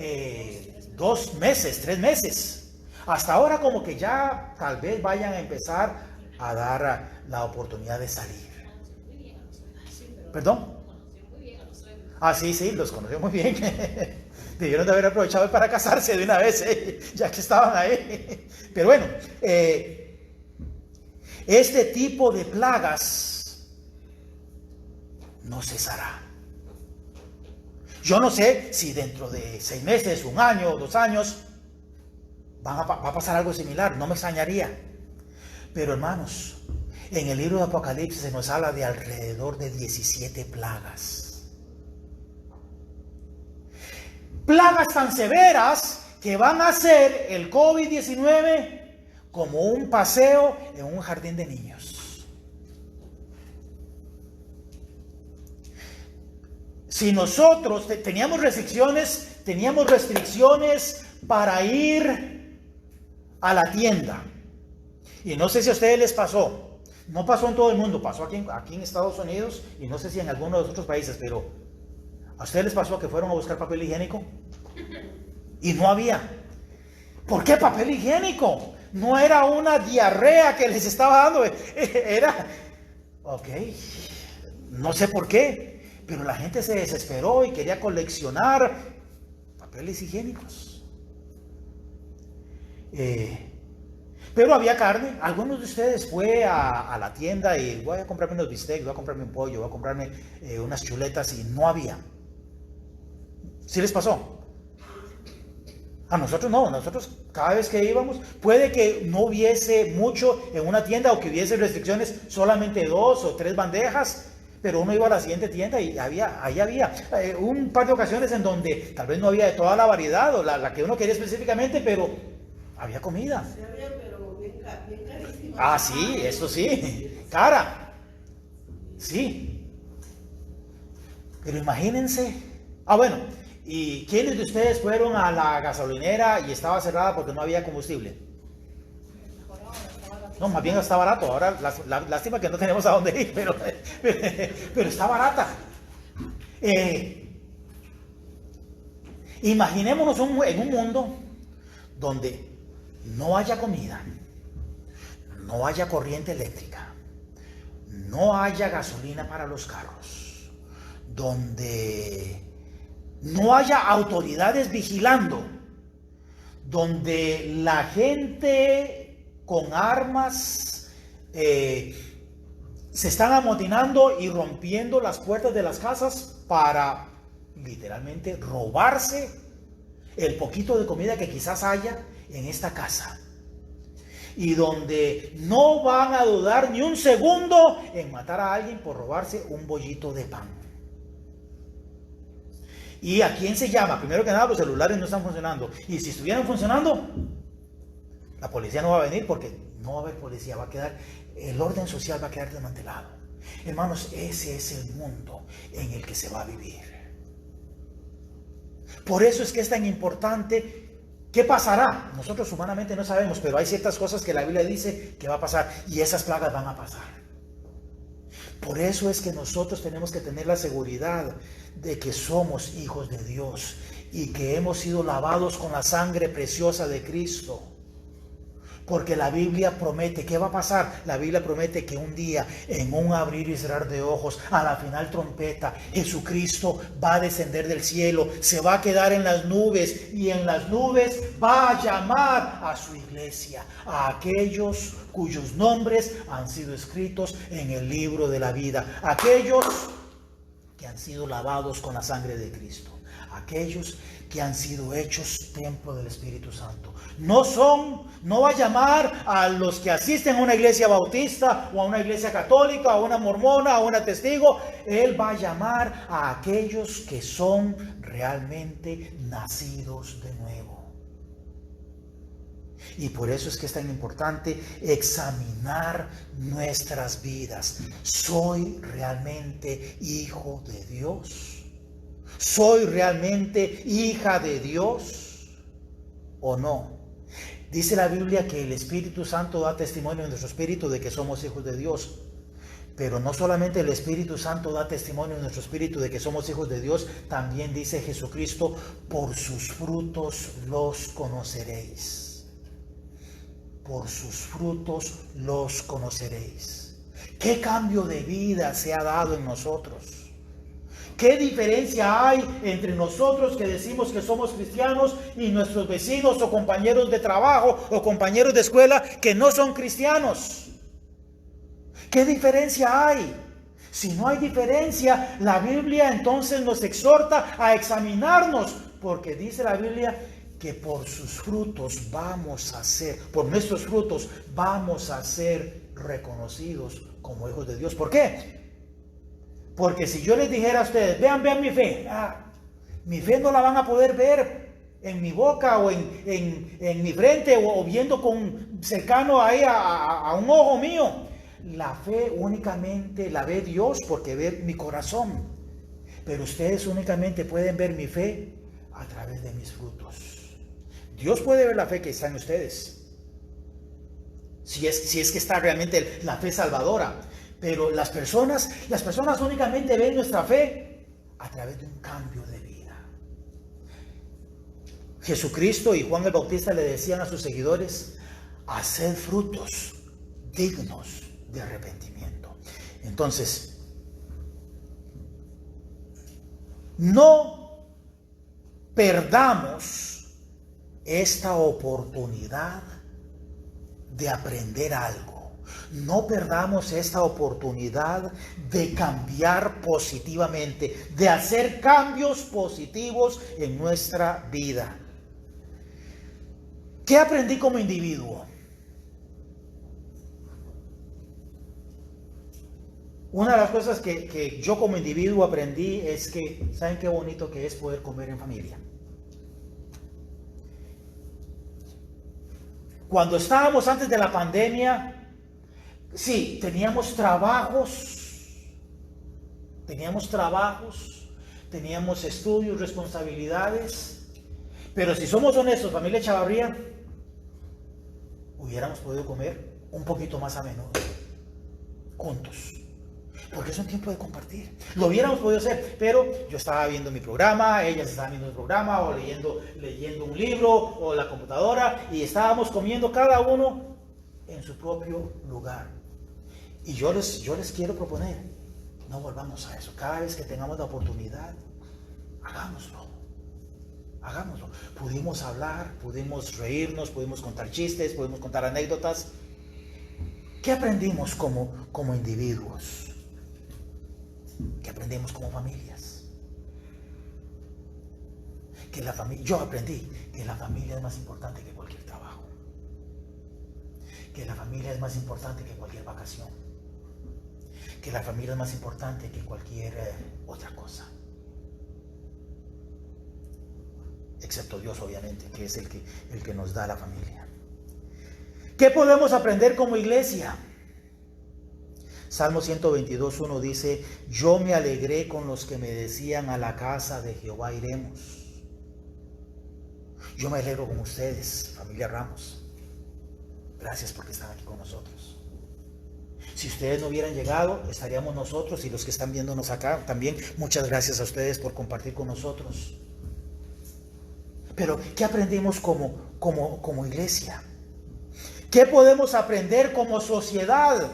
2 meses, 3 meses. Hasta ahora como que ya tal vez vayan a empezar a dar la oportunidad de salir. ¿Perdón? Ah, sí, los conoció muy bien. Debieron de haber aprovechado para casarse de una vez, ya que estaban ahí. Pero bueno, este tipo de plagas no cesará. Yo no sé si dentro de 6 meses, 1 año, 2 años, va a pasar algo similar, no me extrañaría. Pero hermanos, en el libro de Apocalipsis se nos habla de alrededor de 17 plagas. Plagas tan severas que van a hacer el COVID-19 como un paseo en un jardín de niños. Si nosotros teníamos restricciones para ir a la tienda. Y no sé si a ustedes les pasó, no pasó en todo el mundo, pasó aquí en Estados Unidos y no sé si en algunos de los otros países, pero ¿a ustedes les pasó que fueron a buscar papel higiénico y no había? ¿Por qué papel higiénico? No era una diarrea que les estaba dando, era, ok, no sé por qué, pero la gente se desesperó y quería coleccionar papeles higiénicos. Pero había carne. Algunos de ustedes fue a la tienda y voy a comprarme unos bistecs, voy a comprarme un pollo, voy a comprarme unas chuletas y no había. ¿Sí les pasó? A nosotros no, nosotros cada vez que íbamos, puede que no hubiese mucho en una tienda o que hubiese restricciones, solamente 2 o 3 bandejas, pero uno iba a la siguiente tienda y ahí había un par de ocasiones en donde tal vez no había de toda la variedad o la que uno quería específicamente, pero había comida. Sí había, pero bien carísima. Ah, sí, eso sí, cara. Sí. Pero imagínense. Ah, bueno, ¿y quiénes de ustedes fueron a la gasolinera y estaba cerrada porque no había combustible? No, más bien está barato. Ahora, lástima que no tenemos a dónde ir, pero está barata. Imaginémonos en un mundo donde no haya comida, no haya corriente eléctrica, no haya gasolina para los carros, donde no haya autoridades vigilando, donde la gente con armas se están amotinando y rompiendo las puertas de las casas para literalmente robarse el poquito de comida que quizás haya en esta casa, y donde no van a dudar ni un segundo en matar a alguien por robarse un bollito de pan. ¿Y a quién se llama? Primero que nada, los celulares no están funcionando, y si estuvieran funcionando, la policía no va a venir porque no va a haber policía, el orden social va a quedar desmantelado. Hermanos, ese es el mundo en el que se va a vivir. Por eso es que es tan importante. ¿Qué pasará? Nosotros humanamente no sabemos, pero hay ciertas cosas que la Biblia dice que va a pasar, y esas plagas van a pasar. Por eso es que nosotros tenemos que tener la seguridad de que somos hijos de Dios y que hemos sido lavados con la sangre preciosa de Cristo. Porque la Biblia promete, ¿qué va a pasar? La Biblia promete que un día, en un abrir y cerrar de ojos, a la final trompeta, Jesucristo va a descender del cielo, se va a quedar en las nubes, y en las nubes va a llamar a su iglesia, a aquellos cuyos nombres han sido escritos en el libro de la vida, aquellos que han sido lavados con la sangre de Cristo, aquellos que han sido hechos templo del Espíritu Santo. No va a llamar a los que asisten a una iglesia bautista o a una iglesia católica, a una mormona, a una testigo. Él va a llamar a aquellos que son realmente nacidos de nuevo. Y por eso es que es tan importante examinar nuestras vidas. ¿Soy realmente hijo de Dios? ¿Soy realmente hija de Dios o no? Dice la Biblia que el Espíritu Santo da testimonio en nuestro espíritu de que somos hijos de Dios. Pero no solamente el Espíritu Santo da testimonio en nuestro espíritu de que somos hijos de Dios, también dice Jesucristo, por sus frutos los conoceréis. Por sus frutos los conoceréis. ¿Qué cambio de vida se ha dado en nosotros? ¿Qué diferencia hay entre nosotros que decimos que somos cristianos y nuestros vecinos o compañeros de trabajo o compañeros de escuela que no son cristianos? ¿Qué diferencia hay? Si no hay diferencia, la Biblia entonces nos exhorta a examinarnos, porque dice la Biblia que por sus frutos por nuestros frutos vamos a ser reconocidos como hijos de Dios. ¿Por qué? Porque si yo les dijera a ustedes, vean mi fe, mi fe no la van a poder ver en mi boca o en mi frente o viendo cercano ahí a un ojo mío. La fe únicamente la ve Dios porque ve mi corazón. Pero ustedes únicamente pueden ver mi fe a través de mis frutos. Dios puede ver la fe que está en ustedes. Si es que está realmente la fe salvadora. Pero las personas únicamente ven nuestra fe a través de un cambio de vida. Jesucristo y Juan el Bautista le decían a sus seguidores: haced frutos dignos de arrepentimiento. Entonces, no perdamos esta oportunidad de aprender algo. No perdamos esta oportunidad de cambiar positivamente, de hacer cambios positivos en nuestra vida. ¿Qué aprendí como individuo? Una de las cosas que yo como individuo aprendí es que, ¿saben qué bonito que es poder comer en familia? Cuando estábamos antes de la pandemia, sí, teníamos trabajos, teníamos estudios, responsabilidades, pero si somos honestos, familia Chavarría, hubiéramos podido comer un poquito más a menudo, juntos. Porque es un tiempo de compartir. Lo hubiéramos podido hacer, pero yo estaba viendo mi programa, ellas estaban viendo el programa, o leyendo un libro, o la computadora, y estábamos comiendo cada uno en su propio lugar. Y yo les quiero proponer, no volvamos a eso. Cada vez que tengamos la oportunidad, hagámoslo. Pudimos hablar, pudimos reírnos, pudimos contar chistes, pudimos contar anécdotas. ¿Qué aprendimos como individuos? ¿Qué aprendimos como familias? Yo aprendí que la familia es más importante que cualquier trabajo. Que la familia es más importante que cualquier vacación. Que la familia es más importante que cualquier otra cosa. Excepto Dios, obviamente, que es el que nos da la familia. ¿Qué podemos aprender como iglesia? Salmo 122:1 dice: yo me alegré con los que me decían, a la casa de Jehová iremos. Yo me alegro con ustedes, familia Ramos. Gracias porque están aquí con nosotros. Si ustedes no hubieran llegado, estaríamos nosotros, y los que están viéndonos acá también. Muchas gracias a ustedes por compartir con nosotros. Pero, ¿qué aprendimos como iglesia? ¿Qué podemos aprender como sociedad?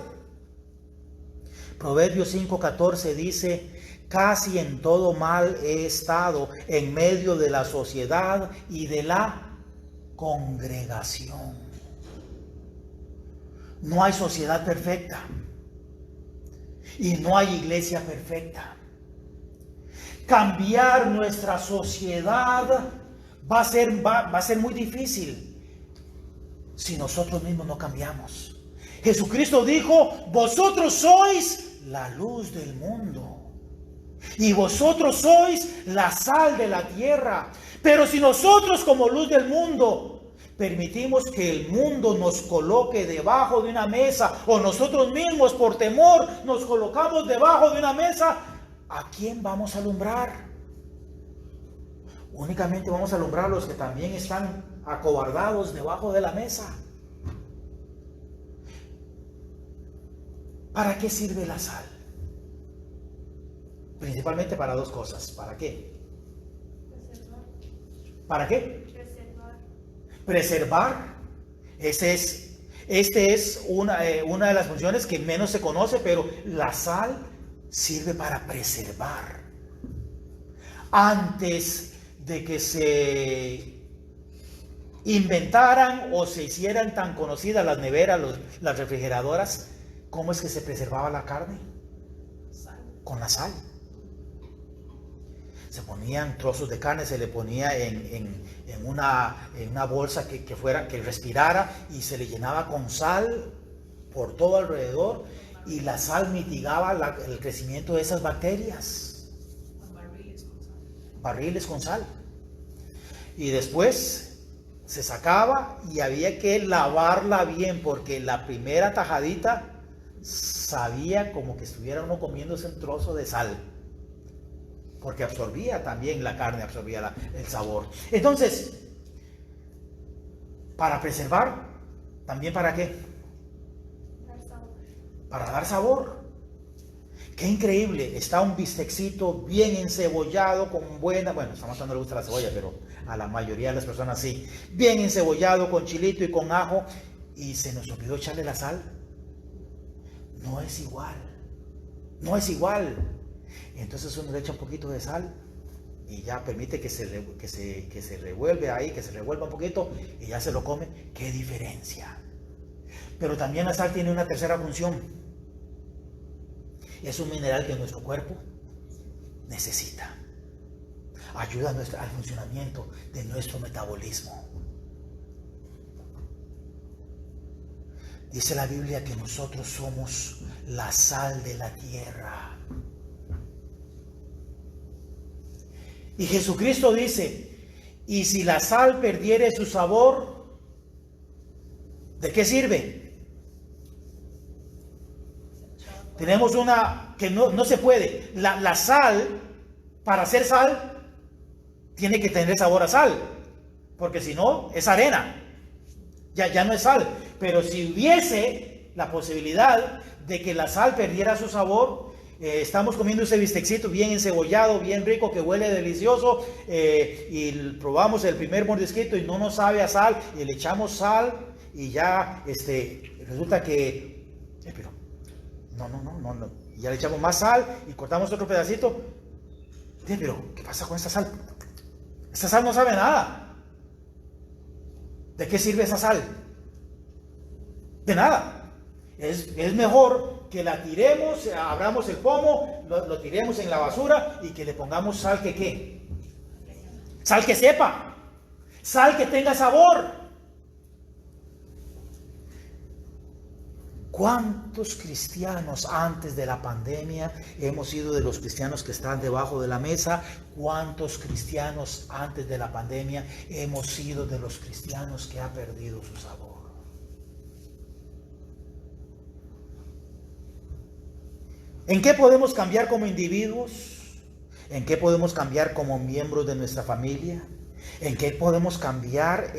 Proverbios 5:14 dice: casi en todo mal he estado en medio de la sociedad y de la congregación. No hay sociedad perfecta y no hay iglesia perfecta. Cambiar nuestra sociedad va a ser muy difícil si nosotros mismos no cambiamos. Jesucristo dijo: vosotros sois la luz del mundo y vosotros sois la sal de la tierra. Pero si nosotros, como luz del mundo, permitimos que el mundo nos coloque debajo de una mesa, o nosotros mismos por temor nos colocamos debajo de una mesa, ¿a quién vamos a alumbrar? Únicamente vamos a alumbrar a los que también están acobardados debajo de la mesa. ¿Para qué sirve la sal? Principalmente para dos cosas. ¿Para qué? Preservar. ¿Para qué? Preservar. Preservar. Este es una de las funciones que menos se conoce, pero la sal sirve para preservar. Antes de que se inventaran o se hicieran tan conocidas las neveras, las refrigeradoras, ¿cómo es que se preservaba la carne? Con la sal. Se ponían trozos de carne, se le ponía en una bolsa que respirara, y se le llenaba con sal por todo alrededor, y la sal mitigaba el crecimiento de esas bacterias. Barriles con sal. Y después se sacaba y había que lavarla bien, porque la primera tajadita sabía como que estuviera uno comiéndose un trozo de sal, porque absorbía también la carne, absorbía el sabor. Entonces, para preservar, también para qué, para dar sabor. Qué increíble, está un bistecito bien encebollado con buena, bueno, a Samantha no le gusta la cebolla, pero a la mayoría de las personas sí, bien encebollado con chilito y con ajo, y se nos olvidó echarle la sal. No es igual, no es igual. Entonces uno le echa un poquito de sal y ya permite que se revuelve ahí, que se revuelva un poquito y ya se lo come. ¡Qué diferencia! Pero también la sal tiene una tercera función. Es un mineral que nuestro cuerpo necesita. Ayuda al funcionamiento de nuestro metabolismo. Dice la Biblia que nosotros somos la sal de la tierra. Y Jesucristo dice, y si la sal perdiere su sabor, ¿de qué sirve? Tenemos una que no se puede. La sal, para ser sal, tiene que tener sabor a sal. Porque si no, es arena. Ya no es sal. Pero si hubiese la posibilidad de que la sal perdiera su sabor, estamos comiendo ese bistecito bien encebollado, bien rico, que huele delicioso, y probamos el primer mordisquito y no nos sabe a sal, y le echamos sal, y ya resulta que... pero no. Ya le echamos más sal y cortamos otro pedacito. Pero, ¿qué pasa con esta sal? Esta sal no sabe nada. ¿De qué sirve esa sal? De nada. Es mejor que la tiremos, abramos el pomo, lo tiremos en la basura y que le pongamos sal que ¿qué? Sal que sepa. Sal que tenga sabor. ¿Cuántos cristianos antes de la pandemia hemos sido de los cristianos que están debajo de la mesa? ¿Cuántos cristianos antes de la pandemia hemos sido de los cristianos que ha perdido su sabor? ¿En qué podemos cambiar como individuos? ¿En qué podemos cambiar como miembros de nuestra familia? ¿En qué podemos cambiar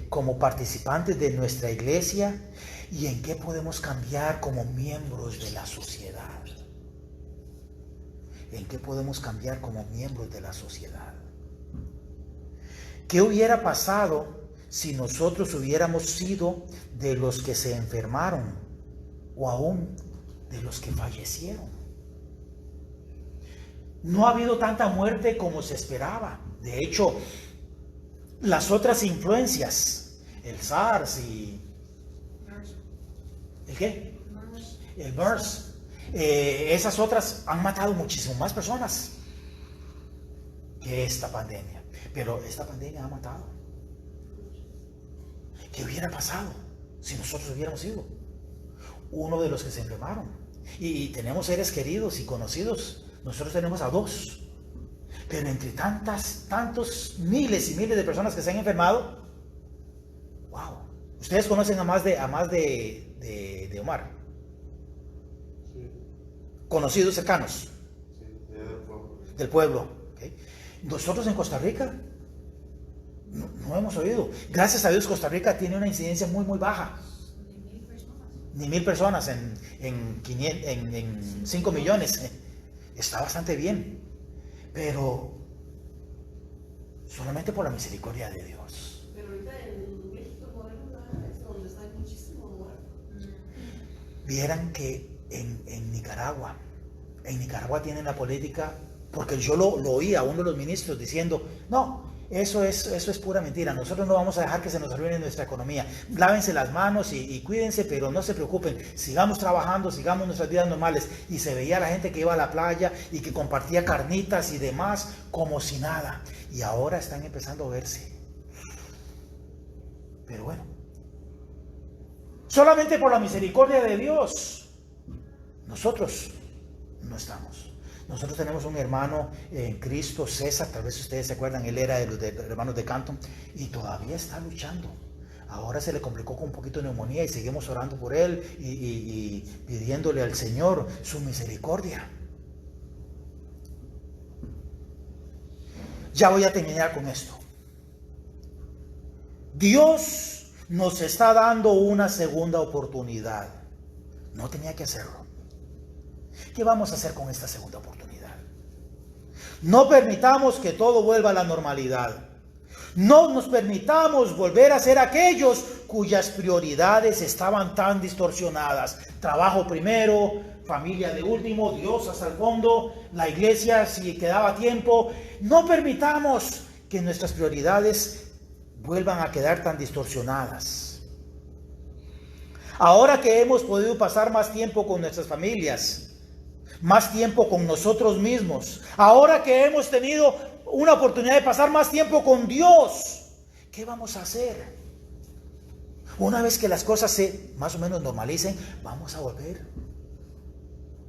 como participantes de nuestra iglesia? ¿Y en qué podemos cambiar como miembros de la sociedad? ¿En qué podemos cambiar como miembros de la sociedad? ¿Qué hubiera pasado si nosotros hubiéramos sido de los que se enfermaron o aún de los que fallecieron? No ha habido tanta muerte como se esperaba. De hecho, las otras influencias, el SARS y... ¿El qué? El MERS. Esas otras han matado muchísimo más personas que esta pandemia. Pero esta pandemia ha matado. ¿Qué hubiera pasado si nosotros hubiéramos sido uno de los que se enfermaron? Y tenemos seres queridos y conocidos. Nosotros tenemos a 2. Pero entre tantos miles y miles de personas que se han enfermado, wow. Ustedes conocen a más de Omar. Sí. Conocidos cercanos. Sí, del pueblo. Del pueblo. ¿Okay? Nosotros en Costa Rica no hemos oído. Gracias a Dios Costa Rica tiene una incidencia muy muy baja. Ni 1,000 personas en 5 millones. Está bastante bien. Pero solamente por la misericordia de Dios. Pero ahorita en México moderno es donde está muchísimo muerto. Vieran que en Nicaragua tienen la política, porque yo lo oí a uno de los ministros diciendo, no, eso es pura mentira, nosotros no vamos a dejar que se nos arruine nuestra economía, lávense las manos y cuídense, pero no se preocupen, sigamos trabajando, sigamos nuestras vidas normales. Y se veía a la gente que iba a la playa y que compartía carnitas y demás como si nada, y ahora están empezando a verse. Pero bueno, solamente por la misericordia de Dios, nosotros no estamos. Nosotros tenemos un hermano en Cristo, César, tal vez ustedes se acuerdan, él era de los hermanos de Canton y todavía está luchando. Ahora se le complicó con un poquito de neumonía y seguimos orando por él y pidiéndole al Señor su misericordia. Ya voy a terminar con esto. Dios nos está dando una segunda oportunidad. No tenía que hacerlo. ¿Qué vamos a hacer con esta segunda oportunidad? No permitamos que todo vuelva a la normalidad. No nos permitamos volver a ser aquellos cuyas prioridades estaban tan distorsionadas. Trabajo primero, familia de último, Dios hasta el fondo, la iglesia si quedaba tiempo. No permitamos que nuestras prioridades vuelvan a quedar tan distorsionadas. Ahora que hemos podido pasar más tiempo con nuestras familias, más tiempo con nosotros mismos, ahora que hemos tenido una oportunidad de pasar más tiempo con Dios, ¿qué vamos a hacer? Una vez que las cosas se más o menos normalicen, ¿vamos a volver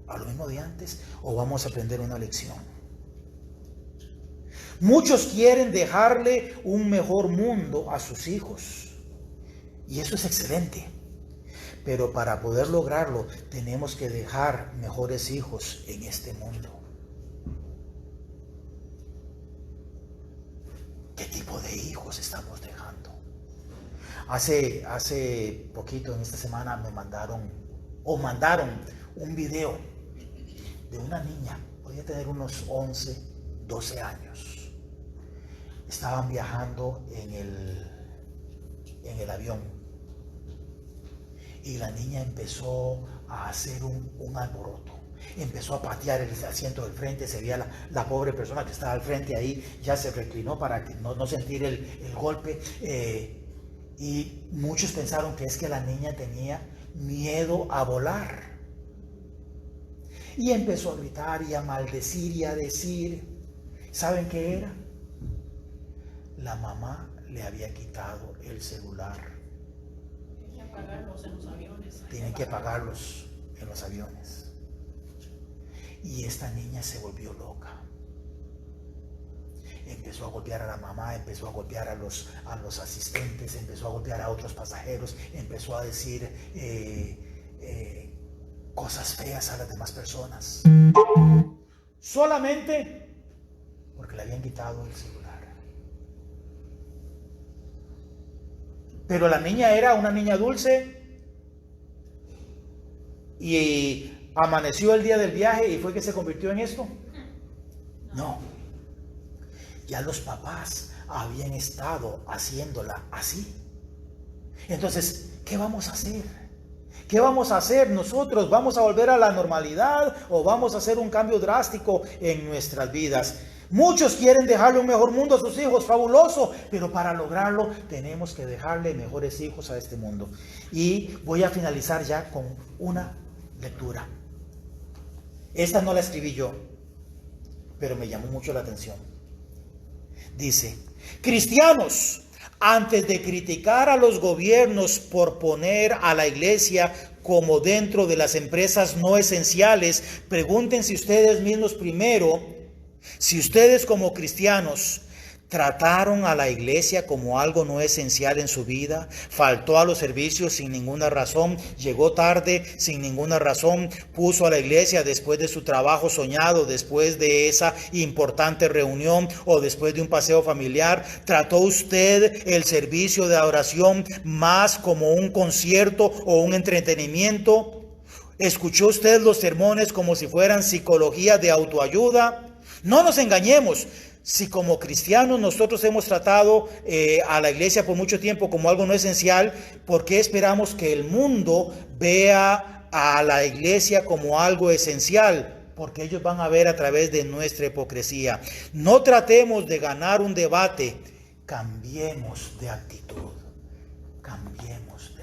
a lo mismo de antes o vamos a aprender una lección? Muchos quieren dejarle un mejor mundo a sus hijos y eso es excelente, pero para poder lograrlo tenemos que dejar mejores hijos en este mundo. ¿Qué tipo de hijos estamos dejando? Hace poquito, en esta semana, mandaron un video de una niña, podía tener unos 11, 12 años. Estaban viajando en el avión y la niña empezó a hacer un alboroto. Empezó a patear el asiento del frente, se veía la pobre persona que estaba al frente ahí, ya se reclinó para que no sentir el golpe. Y muchos pensaron que es que la niña tenía miedo a volar. Y empezó a gritar y a maldecir y a decir. ¿Saben qué era? La mamá le había quitado el celular. Tienen que apagarlos en los aviones. Tienen que apagarlos en los aviones. Y esta niña se volvió loca. Empezó a golpear a la mamá, empezó a golpear a los asistentes, empezó a golpear a otros pasajeros, empezó a decir cosas feas a las demás personas. Solamente porque le habían quitado el celular. Pero la niña era una niña dulce y amaneció el día del viaje y fue que se convirtió en esto. No. Ya los papás habían estado haciéndola así. Entonces, ¿qué vamos a hacer? ¿Qué vamos a hacer nosotros? ¿Vamos a volver a la normalidad o vamos a hacer un cambio drástico en nuestras vidas? Muchos quieren dejarle un mejor mundo a sus hijos, fabuloso, pero para lograrlo tenemos que dejarle mejores hijos a este mundo. Y voy a finalizar ya con una lectura. Esta no la escribí yo, pero me llamó mucho la atención. Dice: cristianos, antes de criticar a los gobiernos por poner a la iglesia como dentro de las empresas no esenciales, pregúntense ustedes mismos primero si ustedes como cristianos trataron a la iglesia como algo no esencial en su vida, faltó a los servicios sin ninguna razón, llegó tarde sin ninguna razón, puso a la iglesia después de su trabajo soñado, después de esa importante reunión o después de un paseo familiar. ¿Trató usted el servicio de oración más como un concierto o un entretenimiento? ¿Escuchó usted los sermones como si fueran psicología de autoayuda? No nos engañemos. Si como cristianos nosotros hemos tratado a la iglesia por mucho tiempo como algo no esencial, ¿por qué esperamos que el mundo vea a la iglesia como algo esencial? Porque ellos van a ver a través de nuestra hipocresía. No tratemos de ganar un debate, cambiemos de actitud. Cambiemos